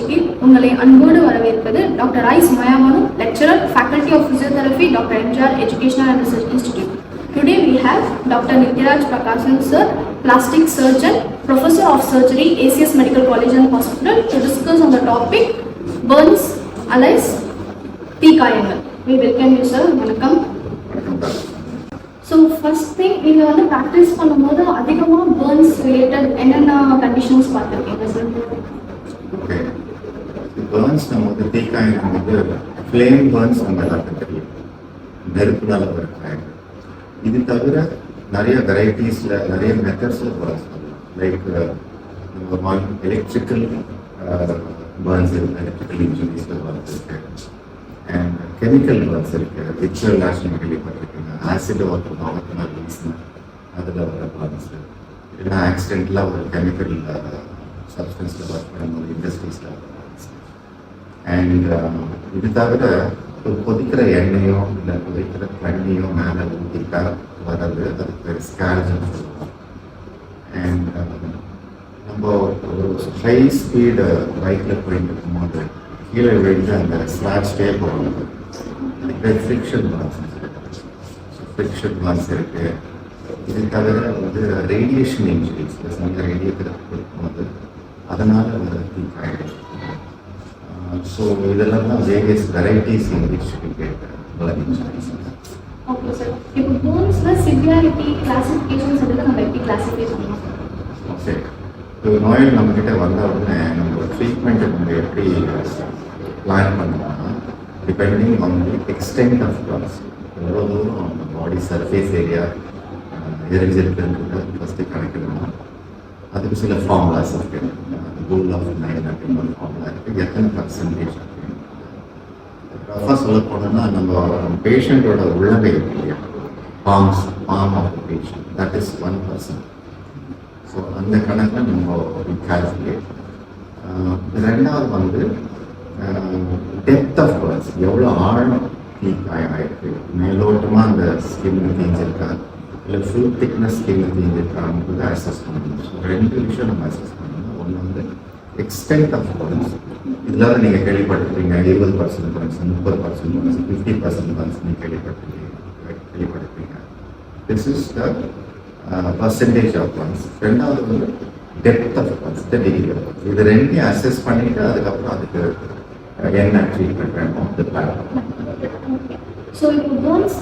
நிகழ்ச்சிக்கு உங்களை அன்போடு வரவேற்பது டாக்டர் ஐ சுமையாமனு, lecturer, faculty of physiotherapy, doctor MGR educational and research institute. Today we have Dr. Nithyaraj Prakashan sir, plastic surgeon, professor of surgery, ACS Medical College and Hospital, to discuss on the topic burns alias தீக்காயங்கள். We welcome you sir. வணக்கம். So first thing, நீங்கள் வந்து practice பண்ணும்போது அதிகமாக burns related என்னென்ன conditions பார்த்துருக்கீங்க sir? Okay, burns நம்ம வந்து தீக்காயம் வந்து ஃப்ளேம் பேர்ன்ஸ் நம்ம எல்லாருக்கும் தெரியும், நெருப்புனால வர காயம். இது தவிர நிறைய வெரைட்டிஸில் நிறைய மெத்தட்ஸில் பேர்ன்ஸ் பண்ணலாம். லைக் நம்ம எலக்ட்ரிக்கல் பேர்ன்ஸ் இருக்குது, எலக்ட்ரிக்கல் இன்ஜுரிஸில் பேர்ன்ஸ் இருக்குது, அண்ட் கெமிக்கல் பேர்ன்ஸ் இருக்குது. விச்சுவல் ஆக்ஷன் கேள்விப்பட்டிருக்கீங்க, ஆசிட் ஒர்க் முகத்தினால் வீசினா அதில் வர பேர்ன்ஸ், இல்லைன்னா ஆக்சிடென்டலாக ஒரு கெமிக்கல் சப்ஸ்டன்ஸில் ஒர்க் பண்ணும்போது இண்டஸ்ட்ரீஸில் வர பேர்ன்ஸ். அண்ட் இது தவிர ஒரு கொதிக்கிற எண்ணெயோ இல்லை கொதிக்கிற தண்ணியோ மேலே ஊற்றிட்டா வர்றது, அதுக்கு பேர் ஸ்கேல்ஜ்னு சொல்லுவோம். அண்ட் நம்ம ஒரு ஹை ஸ்பீடு பைக்கில் போயிட்டு இருக்கும்போது கீழே விழுந்து அந்த ஸ்லாட்ச்டே போகணும், அதுக்கு பேர் ஃப்ரிக்ஷன் பேர்ன்ஸ். ஃப்ரிக்ஷன் பேர்ன்ஸ் இருக்குது. இது தவிர வந்து ரேடியேஷன் இன்ஜுரிஸ், அந்த ரேடியேட்டர் கொடுக்கும்போது அதனால் வர தீக்காயம். ஸோ இதெல்லாம் தான் various varieties in which we get blood injuries. Okay sir, இப்போ போன்ஸ்ல சிவியாரிட்டி கிளாசிஃபிகேஷன்ஸ் வந்து நம்ம எப்படி கிளாசிஃபை பண்ணலாம்? ஓகே, இப்போ நோயில் நம்மக்கிட்ட வந்த உடனே நம்ம ட்ரீட்மெண்ட்டை நம்ம எப்படி பிளான் பண்ணோம்னா, depending on the extent of burns, எவ்வளோ தூரம் நம்ம பாடி சர்ஃபேஸ் ஏரியா எரிஞ்சிருக்குன்றது ஃபஸ்ட்டு கணக்கிடணும். அதுக்கு சில ஃபார்முலாஸ் இருக்குது. ரூல் ஆஃப் 9 அப்படின்னு ஒரு ஃபார்முலா இருக்குது. எத்தனை பர்சன்டேஜ் அப்படின்னு ரஃபாக சொல்ல போனோம்னா, நம்ம பேஷண்ட்டோட உள்ளங்கை இருக்கு இல்லையா, palm of the patient, that is 1%. So அந்த கணக்கில் நம்ம கால்குலேட். ரெண்டாவது வந்து டெப்த் ஆஃப் பர்ன்ஸ், எவ்வளோ ஆழம் தீக்காயம் ஆயிருக்கு, மேலோட்டமாக அந்த ஸ்கின் தீஞ்சிருக்கா இல்லை ஃபுல் திக்னஸ் ஸ்கின் தீஞ்சிருக்காங்கிறத அசஸ் பண்ணணும். ஸோ ரெண்டு விஷயம் நம்ம அசஸ் பண்ணணும். ஒன்று வந்து எக்ஸ்டென்ட் ஆஃப் பர்ன்ஸ், இதில் நீங்கள் கேள்விப்பட்டிருப்பீங்க 20% பர்ன்ஸ், 30% பர்ன்ஸ், 50% பர்ன்ஸ் நீங்கள் கேள்விப்பட்டிருப்பீங்க. This is the percentage of burns. ரெண்டாவது வந்து depth of burns, the degree of burns. இது ரெண்டையும் அசஸ் பண்ணிவிட்டு அதுக்கப்புறம் அதுக்கு என்ன ட்ரீட்மெண்ட் வேணும் அது பிளான் பண்ணணும். ஸோ இப்போ போன்ஸ்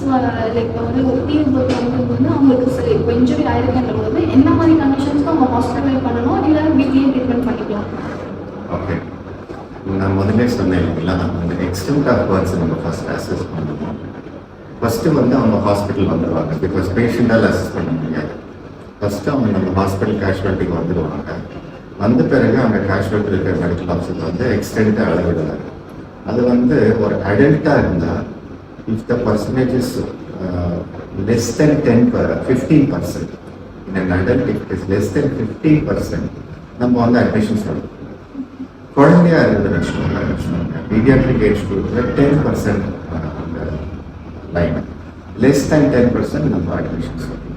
லைக் வந்து ஒரு தீவிரத்துக்கு வந்து அவங்களுக்கு சரி இப்போ இன்ஜுரி ஆயிருக்குன்ற போது என்ன மாதிரி கண்டிஷன்ஸ்க்கு அவங்க ஹாஸ்பிட்டலைஸ் பண்ணணும், இல்லை வீட்லேயே ட்ரீட்மெண்ட் பண்ணிக்கலாம்? ஓகே, நான் முதல்ல சொன்னேன் இல்லைங்களா, அந்த எக்ஸ்டென்ட் ஆஃப் பர்ன்ஸ் நம்ம ஃபர்ஸ்ட் அசஸ் பண்ணணும். ஃபஸ்ட்டு வந்து அவங்க ஹாஸ்பிட்டல் வந்துடுவாங்க, பிகாஸ் பேஷண்ட்டால் அசஸ் பண்ண முடியாது. ஃபஸ்ட்டு அவங்க நம்ம ஹாஸ்பிட்டல் கேஷுவாலிட்டிக்கு வந்துடுவாங்க. வந்த பிறகு அவங்க கேஷுவாலிட்டி இருக்கிற மெடிக்கல் ஆஃபீஸர் வந்து எக்ஸ்டென்ட்டை அளவிடுவாங்க. அது வந்து ஒரு அடல்ட்டாக இருந்தால், if the percentage is less than 15%, in an adult if it is less than 15%, நம்ம வந்து அட்மிஷன் சொல்லணும். குழந்தையா இருந்ததுன்னு பீடியாட்ரிக் ஏஜ் குரூப்ல 10% அந்த லைன், less than 10% நம்ம அட்மிஷன் சொல்லணும்.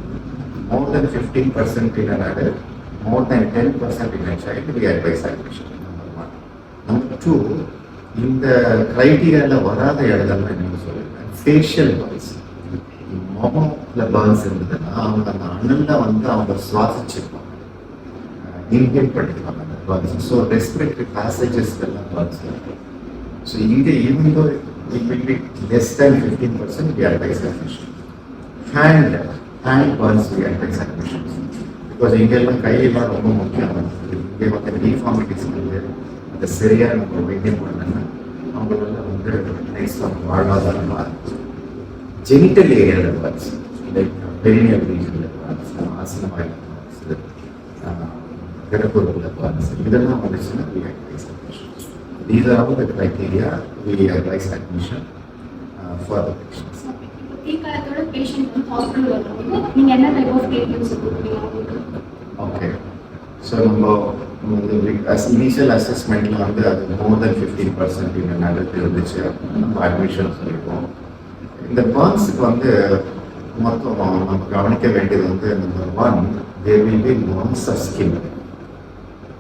more than 15% in an adult, more than 10% in a child, we advise admission. Number 1. Number 2, இந்த கிரைட்டீரியாவில் வராத இடத்துல என்ன சொல்லுவேன், ஃபேஷியல் பர்ன்ஸ். முகத்தில் பர்ன்ஸ் இருந்ததுன்னா அவங்க அந்த அனலில் வந்து அவங்க சுவாசிச்சிருப்பாங்க, இன்ஹேல் பண்ணிக்குவாங்க அந்த பர்ன்ஸ். ஸோ ரெஸ்பிரேட்டரி பேசேஜஸ் எல்லாம் பர்ன்ஸ் இருக்கு. ஸோ இங்கே even though it will be less than 15%, we advise admission. Hand Burns we advise admission. Because இங்கெல்லாம் கையெல்லாம் ரொம்ப முக்கியம். இங்கே வந்து டிஃபார்மிட்டிஸ் வந்து அந்த சரியாக நம்ம வைத்தியம் பண்ணோம்னா அவங்களோட வந்து நெக்ஸ்ட் அவங்க வாழ்வாதாரமாக இருக்கும். ஜெனிட்டல் ஏரியாவில் பர்ன்ஸ், லைக் பெரினியல் ரீஜனில் பர்ன்ஸ், ஆசனமாக பர்ன்ஸ், கிடப்புறத்தில் பர்ன்ஸ், இதெல்லாம் வந்துச்சுன்னா we advise admission. These are all the criteria we advise admission for the patients. தீக்காயத்தோட பேஷண்ட் வந்து ஹாஸ்பிட்டல் வரும்போது நீங்கள் என்ன டைப் ஆஃப் ட்ரீட்மெண்ட்ஸ் கொடுப்பீங்க அவங்களுக்கு? ஓகே, ஸோ நம்ம இனிஷியல் அசஸ்மெண்ட்டில் வந்து அது மோர் தென் 15% இந்த நடத்தி இருந்துச்சு அப்படின்னா நம்ம அட்மிஷன் சொல்லியிருக்கோம். இந்த பர்ன்ஸுக்கு வந்து மொத்தம் நம்ம கவனிக்க வேண்டியது வந்து number 1, there will be loss of skin.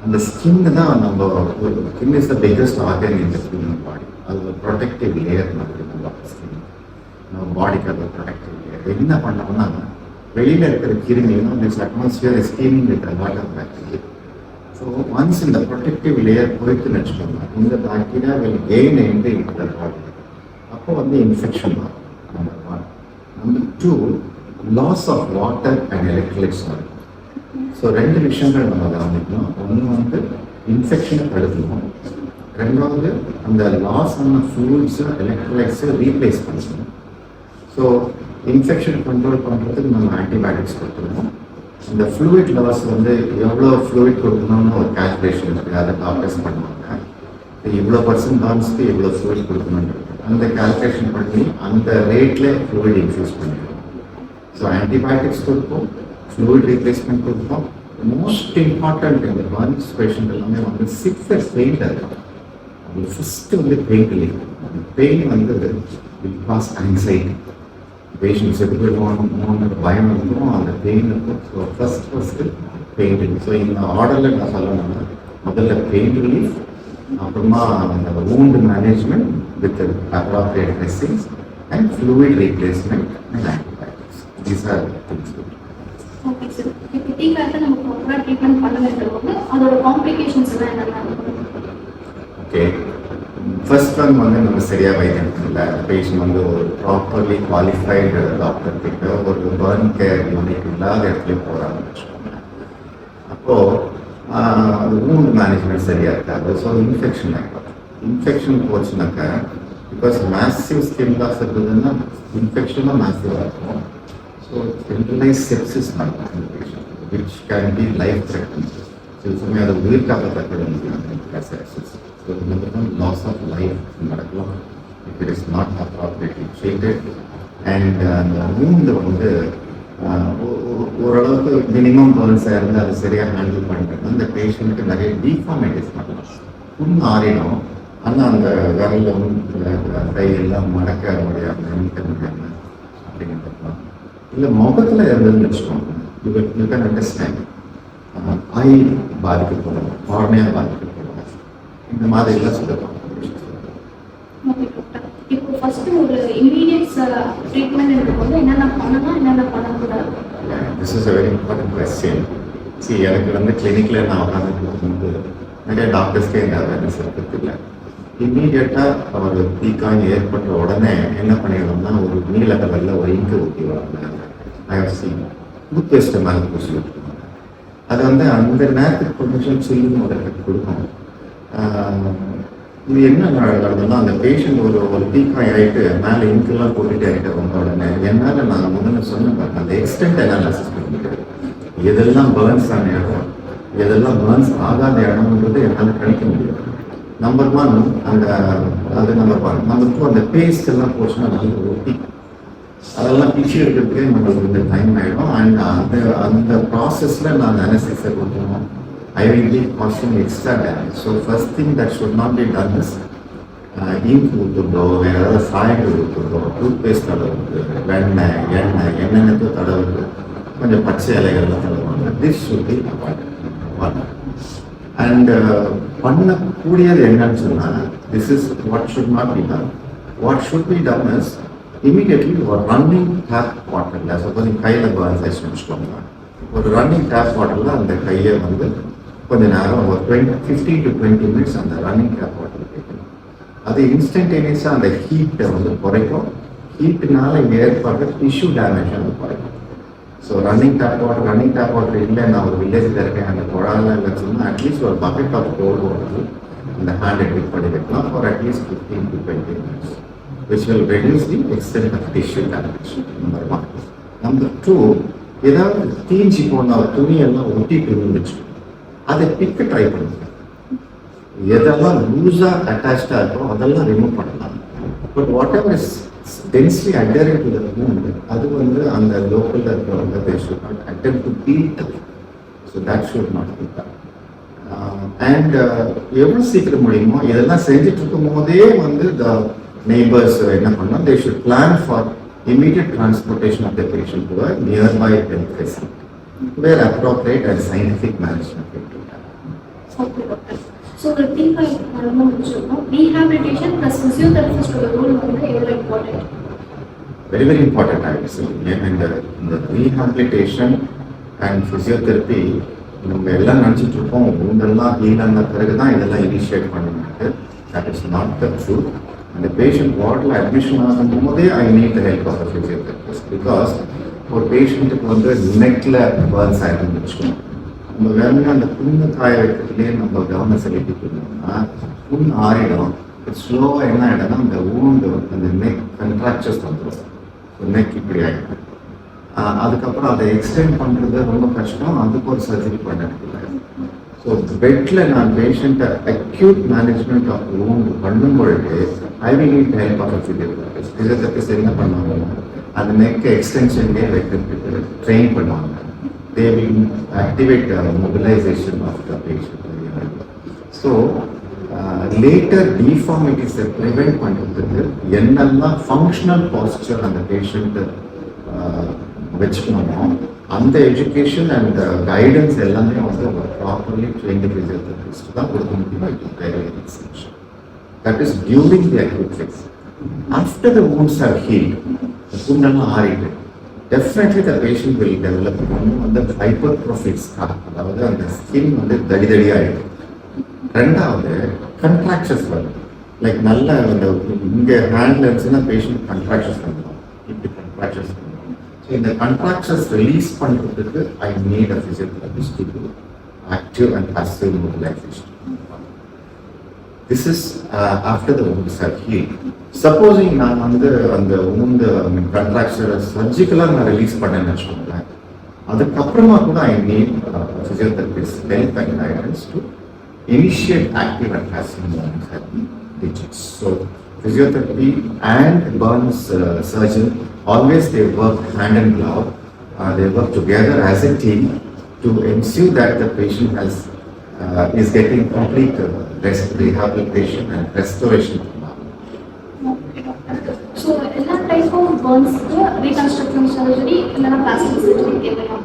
அந்த ஸ்கின் தான் நம்ம skin is the biggest organ in the human body. அது ஒரு ப்ரொடெக்டிவ் லேயர் மாதிரி நம்ம ஸ்கின், நம்ம பாடிக்கு அது ஒரு ப்ரொடெக்டிவ் லேயர். என்ன பண்ணோம்னா வெளியில் இருக்கிற கிருமியும் this atmosphere is cleaning with a lot of bacteria. So once இந்த ப்ரொடெக்டிவ் லேயர் போயிட்டுன்னு வச்சுக்கோங்க, இந்த bacteria will gain entry into the body. அப்போ வந்து இன்ஃபெக்ஷன் வரும். Number 1. Number 2, loss of water and electrolytes வரும். ஸோ 2 விஷயங்கள் நம்ம கவனிக்கணும். ஒன்று வந்து இன்ஃபெக்ஷனை தடுக்கணும், 2வது அந்த லாஸ் ஆன ஃப்ளூயிட்ஸு எலக்ட்ரோலைட்ஸை ரீப்ளேஸ் பண்ணணும். ஸோ இன்ஃபெக்ஷன் கண்ட்ரோல் பண்ணுறதுக்கு நம்ம ஆன்டிபயோட்டிக்ஸ் கொடுத்துருவோம். இந்த ஃப்ளூயிட் லாஸ் வந்து எவ்வளோ ஃப்ளூயிட் கொடுக்கணும்னு ஒரு கால்குலேஷன் இருக்குது, அதை டாக்டர்ஸ் பண்ணுவாங்க. இவ்வளோ பர்சன்ட் இவ்வளோ ஃப்ளூயிட் கொடுக்கணுன்றது அந்த கால்குலேஷன் பண்ணி அந்த ரேட்டில் ஃப்ளூயிட் இன்ஃப்யூஸ் பண்ணிடுவோம். ஸோ ஆன்டிபயோட்டிக்ஸ் கொடுப்போம், ஃப்ளூயிட் ரீப்ளேஸ்மெண்ட் கொடுப்போம். மோஸ்ட் இம்பார்ட்டன்ட் இந்த பர்ன்ஸ் பேஷண்ட் எல்லாமே வந்து சிக்ஸர் பெயிண்ட் இருக்கும். அது ஃபஸ்ட்டு வந்து பெயின் ரிலீஃப். அந்த பெயின் வந்து வில் காஸ் ஆங்ஸைட்டி. பேஷண்ட்ஸ் எப்படி பயம் இருக்கும், அந்த பெயின் இருக்கும். So first pain relief. So இந்த ஆர்டரில் நான் சொல்லணும்னா முதல்ல பெயின் ரிலீஃப், அப்புறமா அந்த wound management with appropriate dressings and fluid replacement and antibiotics. These are the things. Okay sir, இப்போ டீக்காக நம்ம ப்ராப்பராக ட்ரீட்மெண்ட் பண்ணணுன்றவங்க அதோட காம்ப்ளிகேஷன்ஸ் எல்லாம் என்னென்ன? ஓகே, ஃபர்ஸ்ட் ஒன் வந்து நம்ம சரியாக வைத்தியம் பண்ணல. பேஷண்ட் வந்து ஒரு ப்ராப்பர்லி குவாலிஃபைடு டாக்டர் கிட்ட ஒரு பர்ன் கேர் யூனிட் இல்லாத இடத்துல போகிறாங்கன்னு வச்சுக்கோங்க. அப்போது wound மேனேஜ்மெண்ட் சரியாக இருக்காது. ஸோ இன்ஃபெக்ஷன் ஆகிடும். இன்ஃபெக்ஷன் போச்சுனாக்கா, பிகாஸ் மேசிவ் ஸ்கின் லாஸ் இருக்குதுன்னா இன்ஃபெக்ஷனும் மேசிவாக இருக்கும். ஸோ ஜென்ரலைஸ் செப்சிஸ் நடக்கும் இந்த patient, which can be life threatening. சில சமயம் அதை உயிர் காப்பாற்றப்பட முடியாது. ஸோ இந்த லாஸ் ஆஃப் லைஃப் நடக்கலாம் it is not appropriately treated. And அந்த wound வந்து ஓரளவுக்கு மினிமம் பர்ன்ஸாக இருந்து அதை சரியாக ஹேண்டில் பண்ணிட்டு அந்த பேஷண்ட்டுக்கு நிறைய டீஃபார்மேட்டிஸ் பண்ணலாம். புண்ணு ஆறிடும், ஆனால் அந்த விரலும் கையெல்லாம் மடக்க முடியாமல் நினைக்க முடியாமல் அப்படிங்கிறதுலாம். இல்லை முகத்தில் இருந்ததுன்னு வச்சுக்கோங்க, யூ கேன் அண்டர்ஸ்டாண்ட் ஐ பாதிக்கப்படும், கார்னியா பாதிக்கப்படும், இந்த மாதிரிலாம் சொல்லுவாங்க. ஓகே டாக்டர், இப்போ ஃபர்ஸ்ட் ஒரு இமீடியட் ட்ரீட்மெண்ட் இருக்கும்போது என்னென்ன பண்ணலாம், என்னென்ன பண்ணக்கூடாது? This is a very important question. எனக்கு வந்து கிளினிக்கில் நான் உட்காந்துட்டு நிறைய டாக்டர்ஸ்க்கே இந்த அவேர்னஸ் இருக்கிறது இல்லை. இம்மீடியட்டாக அவர் தீக்காய் ஏற்பட்ட உடனே என்ன பண்ணிடணும்னா ஒரு நீல கலரில் ஒரு இங்கு ஊற்றிடுவாங்க. டூத் பேஸ்ட்டை மேலே பூசி விட்டுருவாங்க. அது வந்து அந்த நேரத்துக்கு கொஞ்சம் சில்லுன்னு ஒரு எஃபெக்ட் கொடுக்கும். இது என்ன நடந்ததுன்னா, அந்த பேஷண்ட் ஒரு தீக்காய் ஆகிட்டு மேலே இங்கெல்லாம் போட்டுட்டு ஆகிட்டு வந்த உடனே என்னால் நான் முதல்ல சொன்னேன் பாருங்க, அந்த எக்ஸ்டென்ட் என்னால் அசஸ் பண்ண முடியாது. எதெல்லாம் பேர்ன்ஸ் ஆன இடம், எதெல்லாம் பேர்ன்ஸ் ஆகாத இடம்ன்றது என்னால் கணிக்க முடியாது. நம்பர் 1 அந்த அது நம்பர் 1. நம்பர் 2 அந்த பேஸ்ட் எல்லாம் போச்சுன்னா நல்ல ஒட்டி அதெல்லாம் பிச்சு எடுக்கிறதுக்கே நம்மளுக்கு வந்து டைம் ஆகிடும். அண்ட் அந்த ப்ராசஸில் நான் அனஸ்தீசியா கொடுக்கணும். I will be causing extra damage. So first thing that should not be done is ink ஊற்றுதோ, வேறு ஏதாவது சாயங்கள் ஊற்றுதோ, டூத் பேஸ்ட் தடவுது, வெண்ணெய் எண்ணெய் தடவுது, கொஞ்சம் பச்சை இலைகள்லாம் தடவுவாங்க. This should be avoided. And பண்ணக்கூடியது என்னன்னு சொன்னால், this is what should not be done. What should be done is immediately ஒரு ரன்னிங் டேப் வாட்டரில், சப்போஸ் கையில் பர்ன்ஸ் ஆயிடுச்சு வச்சுக்கோங்க, ஒரு ரன்னிங் டேப் வாட்டரில் அந்த கையை வந்து கொஞ்ச நேரம் ஒரு 15 to 20 minutes அந்த ரன்னிங் டேப் வாட்டர் கேட்கணும். அது இன்ஸ்டன்டேனியஸாக அந்த ஹீட்டை வந்து குறைக்கும். ஹீட்டுனால ஏற்படுற டிஷ்யூ டேமேஜ் வந்து குறைக்கும். ஸோ ரன்னிங் டேப் வாட்டர் இல்லை, நான் ஒரு வில்லேஜில் இருக்கேன், அந்த குழாயில் இல்லைன்னு சொன்னால் அட்லீஸ்ட் ஒரு பக்கெட் ஆஃப் கோல்டு வாட்டர் அந்த ஹேண்டை டிப் பண்ணி வைக்கலாம் for at least 15 to 20 minutes, which will reduce the extent of tissue damage. Number 1. Number 2, ஏதாவது தீஞ்சி போன துணியெல்லாம் ஒட்டிட்டு இருந்துச்சு, அதை பிக்க ட்ரை பண்ணுங்க. எதெல்லாம் லூஸாக அட்டாச்சாக இருக்கோ அதெல்லாம் ரிமூவ் பண்ணலாம். But what ever is densely அட்டரிங் to the wound, அது வந்து அந்த லோக்கலில் இருக்கிறவங்க they should not attempt to peel it. So that should not be done. And எவ்வளோ சீக்கிரம் முடியுமோ இதெல்லாம் செஞ்சுட்டு இருக்கும் போதே வந்து த நெய்பர்ஸ் என்ன பண்ணணும், they should plan for immediate transportation of the patient to a nearby health facility where appropriate and scientific management will be done. Okay doctor. So ஒரு டீக்காக ரொம்ப முடிச்சிருக்கோம். ரீஹாபிலிட்டேஷன் ப்ளஸ் ஃபிசியோதெரபிஸ்டோட ரோல் வந்து எவ்வளோ இம்பார்ட்டன்ட்? வெரி வெரி இம்பார்ட்டன்ட் ஆகிடுச்சு. ஏன்னா இந்த rehabilitation and physiotherapy நம்ம எல்லாம் நினச்சிட்டு இருக்கோம் உங்கெல்லாம் ஹீல் ஆன பிறகு தான் இதெல்லாம் இனிஷியேட் பண்ணணும்ட்டு. That is not the truth. அந்த பேஷண்ட் வார்டில் அட்மிஷன் ஆகும் போதே I need the help of physiotherapist. Because ஒரு பேஷண்ட்டுக்கு வந்து நெக்கில் பர்ன்ஸ் ஆகிடுன்னு வச்சுக்கோங்க. நம்ம வேணும்னா அந்த புண்ணு காய வைக்கிறதுலேயே நம்ம கவனம் செலுத்திட்டோம்னா புண் ஆறிடும். ஸ்லோவாக என்ன ஆகிடும்னா அந்த ஊண்டு அந்த நெக் கண்ட்ராக்சர்ஸ் வந்துடும். நெக் இப்படி ஆகிடும். அதுக்கப்புறம் அதை எக்ஸ்டெண்ட் பண்ணுறது ரொம்ப கஷ்டம். அதுக்கு ஒரு சர்ஜரி பண்ணிருக்கல. ஸோ பெட்டில் நான் பேஷண்ட்டை அக்யூட் மேனேஜ்மெண்ட் ஆஃப் ஊண்ட் பண்ணும் பொழுது I will need help of physiotherapist. Physiotherapist என்ன பண்ணுவாங்க, அந்த நெக் எக்ஸ்டென்ஷன்லேயே வைக்கிறதுக்கு ட்ரெயின் பண்ணுவாங்க. they will activate mobilization of the patient. So later deformities prevent பண்றதுக்கு என்னெல்லாம் ஃபங்க்ஷனல் பாஸ்டர் அந்த பேஷண்ட் வச்சுக்கணுமோ அந்த எஜுகேஷன் அண்ட் கைடன்ஸ் எல்லாமே வந்து ப்ராப்பர்லி ட்ரெயின்டு ஃபிசியோதெரபிஸ்ட் தான் கொடுக்க முடியும். That is during the acute phase. After the wounds are healed, the wound எல்லாம் ஆறிட்டு definitely the patient will develop on the hypertrophic scar. அதாவது அந்த ஸ்கின் வந்து தடிதடியாயிடும். ரெண்டாவது கண்ட்ராக்ஷன்ஸ் வரும். லைக் நல்ல அந்த இங்கே ஹேண்டில் இருந்துச்சுன்னா பேஷண்ட் கண்ட்ராக்ஷன்ஸ் பண்ணுவோம். இப்படி கண்ட்ராக்ஷன்ஸ் பண்ணுவோம். ஸோ இந்த கண்ட்ராக்ஷன்ஸ் ரிலீஸ் பண்ணுறதுக்கு I need a physiotherapist to do active and passive mobilisation. This is after the wounds are healed. Supposing நான் வந்து அந்த wound கண்ட்ராக்சரை சர்ஜிக்கலாக நான் ரிலீஸ் பண்ணேன்னு வச்சுக்கோங்களேன், அதுக்கப்புறமா கூட I need physiotherapist help and guidance to initiate active and passive burns digits. So physiotherapy and burns surgeon always they work hand in glove. They work together as a team to ensure that the patient is getting complete rehabilitation and restoration. So எல்லா type of பர்ன்ஸ்க்கு reconstruction surgery இல்லைன்னா plastic surgery தேவையா?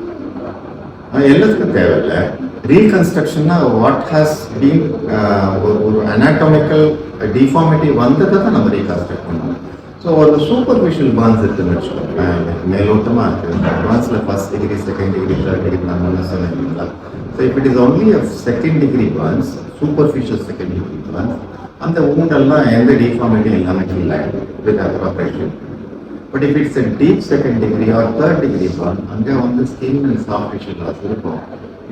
எல்லாத்துக்கும் தேவையில்லை. ரீகன்ஸ்ட்ரக்ஷன்னா what has been ஒரு anatomical deformity வந்ததை தான் நம்ம reconstruct பண்ணுவோம். ஸோ ஒரு சூப்பர்ஃபிஷியல் பர்ன்ஸ் இருக்குன்னு வச்சுக்கோங்க, மேலோட்டமாக இருக்குது. பர்ன்ஸில் first degree, second degree, third degree நம்ம சொன்னீங்களா. So if it is only a second degree burns, superficial second degree burns, அந்த ஊண்டெல்லாம் எந்த டிஃபார்மிட்டி எல்லாமே ஃபீல் ஆகிடும் with other operation. But if it's a deep second degree or third degree burn, அங்கே வந்து skin and soft tissue loss இருக்கும்.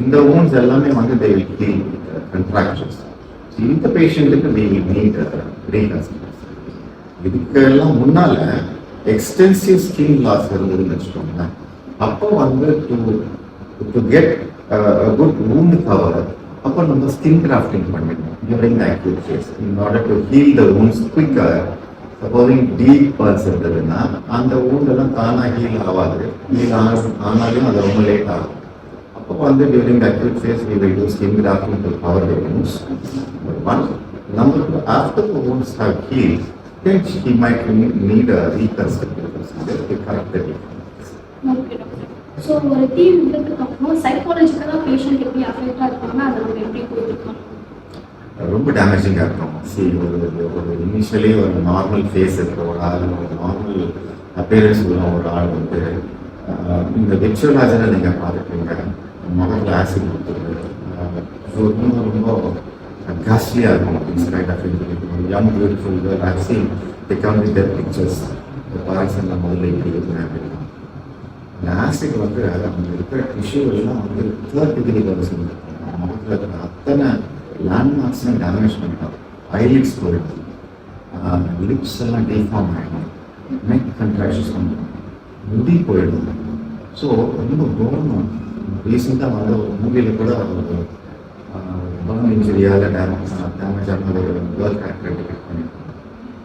இந்த wounds எல்லாமே வந்து they will heal contractions. இந்த பேஷண்ட்டுக்கு we will need reconstruction. இதுக்கெல்லாம் முன்னால எக்ஸ்டென்சிவ் ஸ்கின் லாஸ் இருந்ததுன்னு வச்சுக்கோங்க. அப்போ வந்து to get good wound cover, அப்போ நம்ம ஸ்கின் கிராஃப்டிங் பண்ணிடணும் during the acute phase in order to heal the wounds quicker. Supposing deep Burns இருந்ததுன்னா அந்த wound எல்லாம் தானாக ஹீல் ஆகாது. ஹீல் ஆனாலும் அது ரொம்ப லேட் ஆகும். அப்போ வந்து during the acute phase we will do skin grafting to cover the wounds. Number two, after the wounds have healed, then he might need a reconstructive procedure to correct the defects. Okay doctor. So ஒரு தீ விபத்துக்கு அப்புறம் சைக்காலஜிக்கலாக patient எப்படி அஃபெக்டாக இருக்காங்கன்னா அதை நம்ம எப்படி போயிருக்கோம்? ரொம்ப டேமேஜிங்காக இருக்கும். ஒரு இனிஷியலி ஒரு நார்மல் ஃபேஸ் இருக்கிற ஒரு ஆள், ஒரு நார்மல் அப்பியரன்ஸ் உள்ள ஒரு ஆள் வந்து இந்த விச்சுவலாஜனை நீங்கள் பார்த்துருக்கீங்க, முகத்தில் ஆசிட் கொடுத்துருக்கு, ரொம்ப ரொம்ப காஸ்ட்லியாக இருக்கும். Inside of young beautiful girl I seen they come with their pictures. இந்த பாய்சன் முதல்ல இப்படி இருக்குன்னு அப்படின்னு அந்த ஆசிட் வந்து அவங்க இருக்கிற டிஷ்யூ எல்லாம் வந்து தேர்ட் டிகிரி வரை சொல்லியிருக்காங்க. முகத்தில் இருக்கிற அத்தனை லேண்ட்மார்க்ஸ்லாம் டேமேஜ் பண்ணிட்டோம். ஐலிட்ஸ் போயிடும், லிப்ஸ் எல்லாம் டிஃபார்ம் ஆகிடும், நெக் கண்ட்ராக்ஷன்ஸ் பண்ணிடும், முடி போயிடும். ஸோ ரொம்ப கவர்மெண்ட் ரீசெண்டாக வந்து ஒரு மூவியில் கூட ஒரு பர்ன் இன்ஜுரியால் டேமேஜ் ஆன ஒரு கேர்ள் கேரக்டர் டிபெக்ட் பண்ணியிருக்காங்க.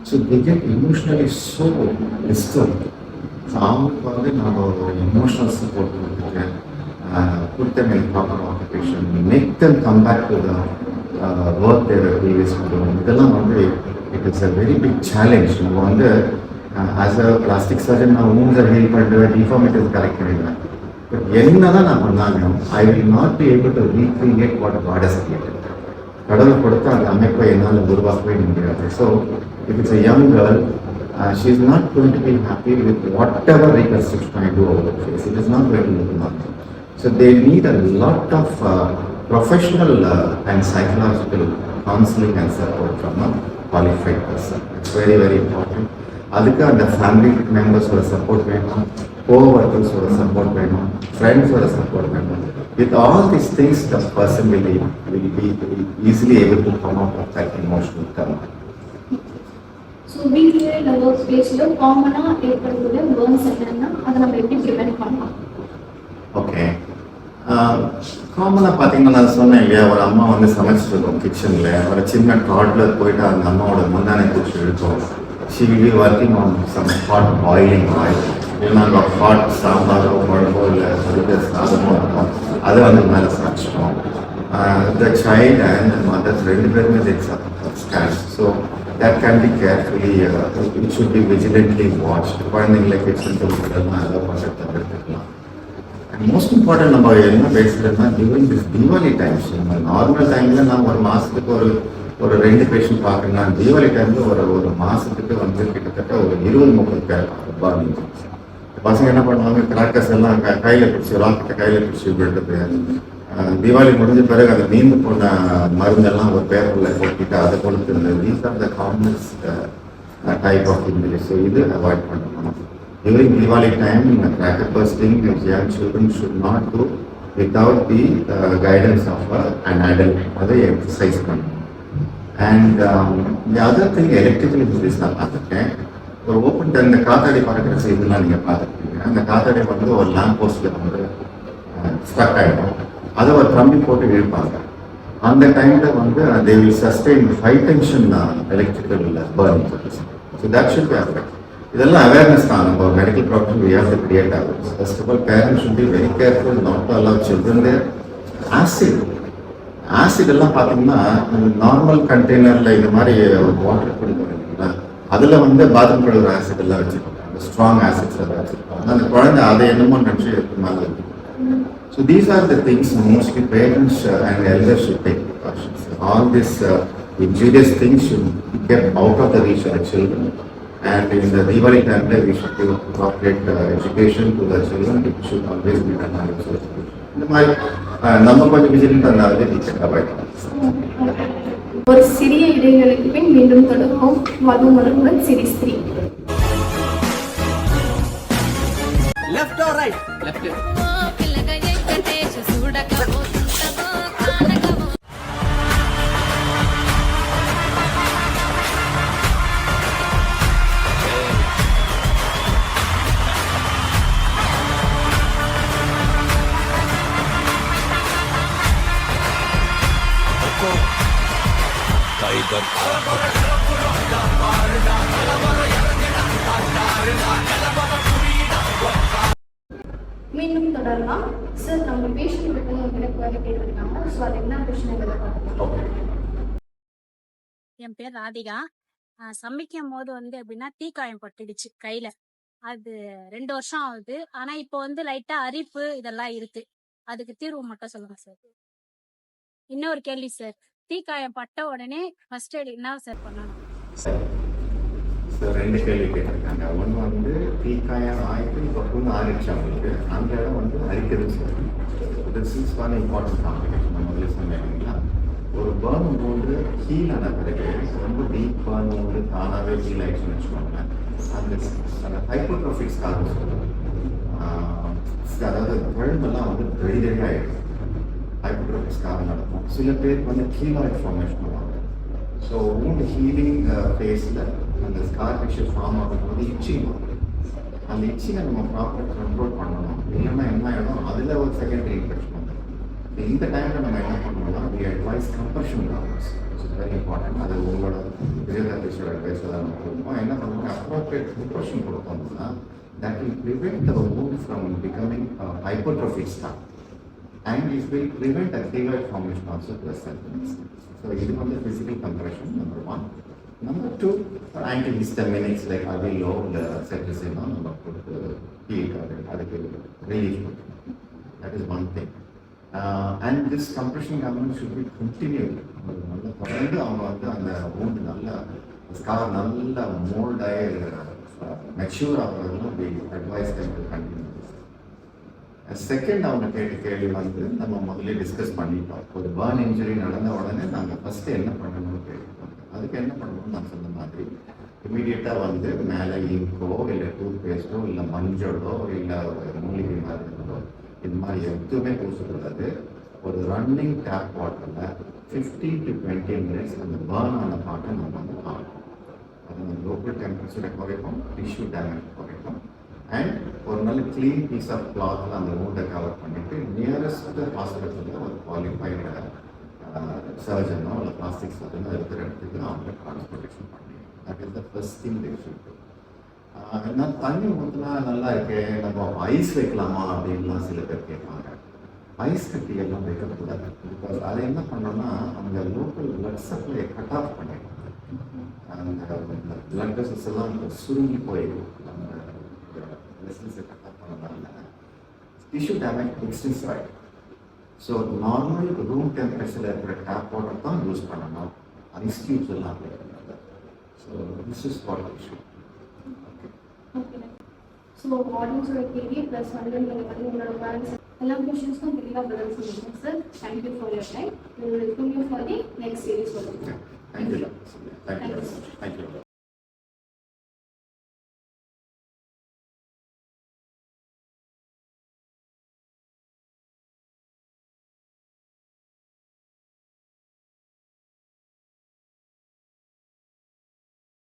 So they get emotionally so disturbed. So அவங்களுக்கு வந்து நம்ம ஒரு எமோஷனல் சப்போர்ட் கொடுத்துட்டு put them in proper occupation, make them come back to the work they were previously doing. இதெல்லாம் வந்து it is a very big challenge. நம்ம வந்து as a plastic surgeon நான் wounds heal பண்ணுறேன், deformities கரெக்ட் பண்ணிடுவேன். But என்ன தான் நான் பண்ணாலும் I will not be able to recreate what God has created. கடவுள் கொடுத்த அந்த அமைப்பை என்னால் உருவாக்கவே முடியாது. So if it's a young girl, she is not going to be happy with whatever reconstruction I do over the face. It is not going to look normal. So they need a lot of professional and psychological counseling and support from a qualified person. It's very, very important. அதுக்கு அந்த family மெம்பர்ஸோட support வேணும், co-workers-ஓட support வேணும், ஃப்ரெண்ட்ஸோட support வேணும். With all these things, the person will be easily able to come out of that emotional turmoil. So வீட்டில் இல்லை work பிளேஸில் காமனாக ஏற்படக்கூடிய பேர்ன்ஸ் என்னென்னா அதை நம்ம எப்படி ப்ரிவென்ட் பண்ணலாம்? ஓகே, காமனாக பார்த்தீங்கன்னா நான் சொன்னேன் இல்லையா, ஒரு அம்மா வந்து சமைச்சிட்டு இருக்கோம் கிச்சனில், ஒரு சின்ன டாட்லர் போயிட்டு அந்த அம்மாவோட முந்தானை பிடிச்சி இழுக்கும். She will be working on some hot boiling oil. இல்லைன்னா அங்கே ஹாட் சாம்பாரோ குழம்போ இல்லை அதுக்கு சாதமோ இருக்கும், அதை வந்து மேலே சாப்பிச்சிட்டோம். The child and the mother ரெண்டு பேருமே scan. So that can be carefully, it should be vigilantly watched. குழந்தைங்களை கிச்சன் கொடுக்கலாம், அதை பார்த்து தவிர்த்துக்கலாம். அண்ட் மோஸ்ட் இம்பார்ட்டன்ட் நம்ம என்ன பேசுகிறோம்னா டியூரிங் திஸ் தீபாவளி டைம்ஸ், நம்ம நார்மல் டைமில் நம்ம ஒரு மாதத்துக்கு ஒரு 2 பேஷண்ட் பார்க்கணும்னா தீபாவளி டைமில் ஒரு மாதத்துக்கு வந்து கிட்டத்தட்ட ஒரு 20-30 பேர் பாதிச்சு. பசங்க என்ன பண்ணுவாங்க, கிராக்கர்ஸ் எல்லாம் கையில் பிடிச்சி ராக்கெட்டை கையில் பிடிச்சி விட்டுட்டு தீபாவளி முடிஞ்ச பிறகு அந்த மீந்து போன மருந்தெல்லாம் ஒரு பேப்பரில் போட்டுட்டு அதை கொடுத்துருந்தது. These are the commonest type of injury. So இது அவாய்ட் பண்ணணும். During Diwali time, cracker bursting, young children should not do without the guidance of an adult. அதை exercise பண்ணணும். And the other thing, electrical injuries நான் பார்த்துருக்கேன். ஒரு open இந்த காத்தாடி பறக்கிற செய்திலாம் நீங்கள் பார்த்துருக்கீங்க. அந்த காத்தாடி வந்து ஒரு லேம்ப் போஸ்ட்டில் வந்து ஸ்டக் ஆகிடும், அதை ஒரு கம்பி போட்டு இழுப்பாங்க. அந்த டைமில் வந்து they will sustain high tension electrical burning. So that should be affected. இதெல்லாம் அவேர்னஸ் தான். நம்ம medical problem we have to create awareness. First of all, parents should be very careful not to allow children there. Acid எல்லாம் பார்த்தீங்கன்னா normal கண்டெய்னரில் இந்த மாதிரி water கொடுக்குறோம் இல்லைங்களா, அதில் வந்து பாத்ரூம் கழுவுற ஆசிட் எல்லாம் வச்சுருப்பாங்க, ஸ்ட்ராங் ஆசிட்ஸ் எல்லாம் வச்சுருப்பாங்க. அந்த குழந்தை அதை என்னமோ நினச்சி எடுத்து மேலே இருக்கு. So these are the things mostly parents and elders should take precautions. All this injurious things should get out of the reach of the children. And in the Diwali time, we should give appropriate education to the children. It should always be done on the social. இந்த மாதிரி நம்ம கொஞ்சம் vigilant இருந்தாலே teacher avoid பண்ணலாம். ஒரு சிறிய இடைவேளைக்கு பின் மீண்டும் தொடர்வோம். வாழ்வு மலருடன் series 3. Left or right? Left. மீண்டும் தொடரலாம். சார், நம்ம பேஷண்ட் எனக்கு வேலை கேட்டிருக்காங்க. ஸோ அது என்ன கொஸ்டின் எதிர்பார்க்கலாம்? என் பேர் ராதிகா. சமைக்கும் போது வந்து எப்படின்னா தீக்காயம் பட்டுடுச்சு கையில. அது 2 வருஷம் ஆகுது. ஆனா இப்போ வந்து லைட்டா அரிப்பு இதெல்லாம் இருக்கு. அதுக்கு தீர்வு மட்டும் சொல்லுங்க சார். இன்னொரு கேள்வி சார், தீக்காயம் பட்ட உடனே ஃபர்ஸ்ட் எய்ட் என்ன சார் பண்ணணும்? சார் 2 கேள்வி கேட்டிருக்காங்க. ஒன்று வந்து தீக்காயம் ஆயிட்டு இப்போ வந்து ஆரிச்சு அவங்களுக்கு, அந்த இடம் வந்து அரிக்கிறது sir. This is one important complication. நம்ம முதல்ல சொன்னேன் இல்லைங்களா, ஒரு பேர்ன் போது ஹீல் ஆன பிறகு ரொம்ப டீப் பேர்ன் வந்து தானாகவே ஹீல் ஆயிடுச்சுன்னு வச்சுக்கோங்க. அந்த ஹைப்போட்ரோஃபிக் ஸ்கார்னு சொல்லுவோம். அதாவது குழம்பெல்லாம் வந்து வெளியே ஆகிடும், ஹைப்போட்ரோஃபிக் ஸ்கார் நடக்கும். சில பேருக்கு வந்து கீலாய்ட் ஃபார்மேஷன் பண்ணுவாங்க. ஸோ wound ஹீலிங் ஃபேஸில் அந்த ஸ்கார் டிஷ்யூ ஃபார்ம் ஆகும்போது இச்சிங் வரும். அந்த இச்சிங்கை நம்ம ப்ராப்பராக கண்ட்ரோல் பண்ணணும். இல்லைன்னா என்ன ஆகிடும், அதில் ஒரு செகண்டரி இன்ஃபெக்ஷன் வந்துடும். இந்த டைமில் நம்ம என்ன பண்ணணும்னா we advise compression gowns. It's very important. அது உங்களோட பிசியோதெரபிஸ்டோட அட்வைஸில் தான் நம்ம கொடுப்போம். என்ன பண்ணுவோம், அப்ரோப்ரியேட் compression கொடுத்தோம்னா that will prevent the wound from becoming hypertrophic scar. And it will prevent a keloid formation also to a certain extent. So இது வந்து physical compression, number 1. Number 2, antihistaminics like Avilo, cetirizine நம்ம கொடுத்து heel அதுக்கு relief பண்ணுறோம். That is one thing. And this compression government should be continued நல்ல தொடர்ந்து அவங்க வந்து அந்த wound நல்ல ஸ்கார் நல்ல மோல்டாகி மெச்சூர் ஆகிறதுலாம் அப்படி அட்வைஸ் கண்டினியூ. செகண்ட் அவங்க கேட்ட கேள்வி வந்து நம்ம முதல்ல டிஸ்கஸ் பண்ணிட்டோம். ஒரு பர்ன் இன்ஜுரி நடந்த உடனே நாங்கள் ஃபஸ்ட்டு என்ன பண்ணணும்னு கேட்போம். அதுக்கு என்ன பண்ணணும்னு நான் சொன்ன மாதிரி இமீடியட்டாக வந்து மேலே இங்கோ இல்லை டூத் பேஸ்ட்டோ இல்லை மஞ்சளோ இல்லை மூலிகை மருந்துகளோ இது மாதிரி எதுவுமே பூசக்கூடாது. ஒரு ரன்னிங் டேப் வாட்டரில் 15 to 20 minutes அந்த பர்ன் ஆன பாட்டை நம்ம வந்து பார்க்கணும். அது அந்த லோக்கல் டெம்பரேச்சரை குறைக்கும், டிஷ்யூ டேமேஜ் குறைக்கும். அண்ட் ஒரு நல்ல க்ளீன் பீஸ் ஆஃப் கிளாத்தில் அந்த wound-ஐ கவர் பண்ணிவிட்டு நியரஸ்ட் ஹாஸ்பிட்டலில் ஒரு குவாலிஃபைடு சர்ஜனோ இல்லை பிளாஸ்டிக் சர்ஜனோ இருக்கிற இடத்துக்கு அவங்க டிரான்ஸ்போர்டேஷன் பண்ணி. That is the first thing they should to. நான் தண்ணி ஊற்றினா நல்லா இருக்கே, நம்ம ஐஸ் வைக்கலாமா அப்படின்லாம் சில பேர் கேட்பாங்க. ஐஸ் கட்டி எல்லாம் வைக்கக்கூடாது. பிகாஸ் அதை என்ன பண்ணோம்னா அந்த local blood supply cut off பண்ணிடும். அந்த பிளட் வெசல்ஸ் எல்லாம் சுருங்கி போயிடும். அந்த வெசல்ஸை கட் ஆஃப் பண்ணதால டிஷ்யூ டேமேஜ் எக்ஸ்டென்ஸ் ஆகிடும். ஸோ நார்மல் ரூம் டெம்பரேச்சரில் இருக்கிற டேப் வாட்டர் தான் யூஸ் பண்ணணும். ஐஸ் டியூப்ஸ் எல்லாம் அப்ளை பண்ணாது. So this is for issue. Okay. So ஆடியன்ஸோட கேள்வி ப்ளஸ் வந்து நீங்கள் வந்து உங்களோட பேரண்ட்ஸ் எல்லா கொஷின்ஸ்க்கும் தெளிவாக பதில் சொல்லுங்கள் sir. Thank you for your time. We will welcome you for the next series. Thank you. Thank you. Thank you.